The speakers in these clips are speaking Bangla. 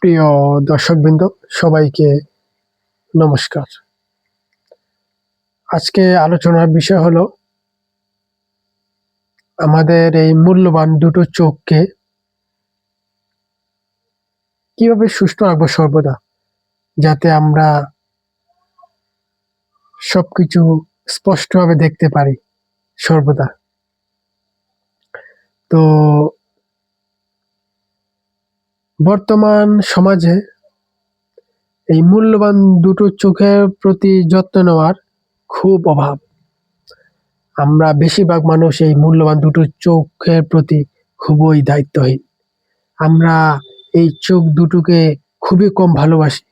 প্রিয় দর্শকবৃন্দ, সবাইকে নমস্কার। আজকে আলোচনার বিষয় হলো আমাদের এই মূল্যবান দুটো চোখকে কিভাবে সুস্থ রাখবো সর্বদা, যাতে আমরা সবকিছু স্পষ্টভাবে দেখতে পারি সর্বদা। তো বর্তমান সমাজে এই মূল্যবান দুটো চোখের প্রতি যত্ন নেওয়ার খুব অভাব। আমরা বেশিরভাগ মানুষ এই মূল্যবান দুটো চোখের প্রতি খুবই দায়িত্বহীন। আমরা এই চোখ দুটোকে খুবই কম ভালোবাসি,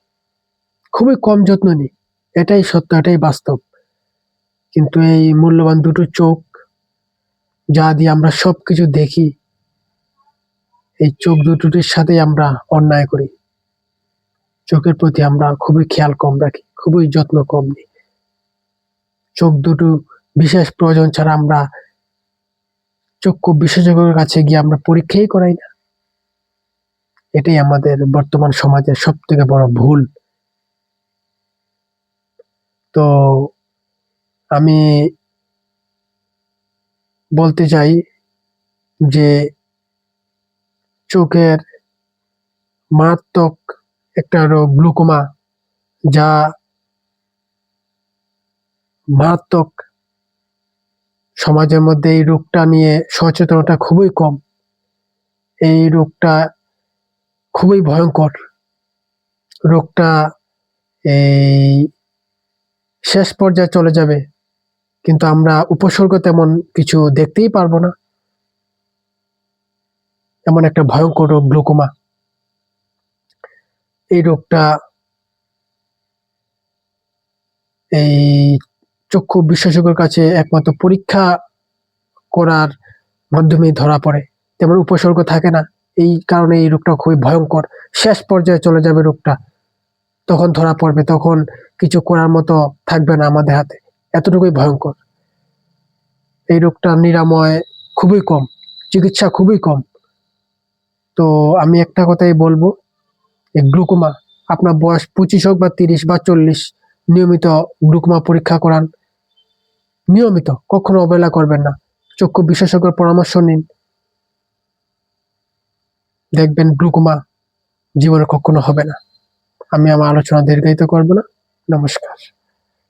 খুবই কম যত্ন নিই। এটাই সত্য, এটাই বাস্তব। কিন্তু এই মূল্যবান দুটো চোখ যা দিয়ে আমরা সবকিছু দেখি, এই চোখ দুটোটির সাথেই আমরা অন্যায় করি। চোখের প্রতি আমরা খুবই খেয়াল কম রাখি, খুবই যত্ন কম নিই। চোখ দুটো বিশেষ প্রয়োজন ছাড়া আমরা চক্ষু বিশেষজ্ঞের কাছে গিয়ে আমরা পরীক্ষাই করাই না। এটাই আমাদের বর্তমান সমাজের সব থেকে বড় ভুল। তো আমি বলতে চাই যে চোখের মারাত্মক একটা রোগ গ্লুকোমা, যা মারাত্মক। সমাজের মধ্যে এই রোগটা নিয়ে সচেতনতা খুবই কম। এই রোগটা খুবই ভয়ঙ্কর। রোগটা এই শেষ পর্যায়ে চলে যাবে, কিন্তু আমরা উপসর্গ তেমন কিছু দেখতেই পারবো না। এমন একটা ভয়ঙ্কর রোগ গ্লুকোমা। এই রোগটা এই চক্ষু বিশেষজ্ঞের কাছে একমাত্র পরীক্ষা করার মাধ্যমে ধরা পড়ে, তেমন উপসর্গ থাকে না। এই কারণে এই রোগটা খুবই ভয়ঙ্কর। শেষ পর্যায়ে চলে যাবে রোগটা, তখন ধরা পড়বে, তখন কিছু করার মতো থাকবে না আমাদের হাতে। এতটুকুই ভয়ঙ্কর। এই রোগটার নিরাময় খুবই কম, চিকিৎসা খুবই কম। তো আমি একটা কথাই বলবো, এই গ্লুকোমা, আপনার বয়স 25 হোক বা 30 বা 40, নিয়মিত গ্লুকোমা পরীক্ষা করান। নিয়মিত, কখনো অবহেলা করবেন না। চক্ষু বিশেষজ্ঞের পরামর্শ নিন, দেখবেন গ্লুকোমা জীবনে কখনো হবে না। আমি আমার আলোচনা দীর্ঘায়িত করব না। নমস্কার।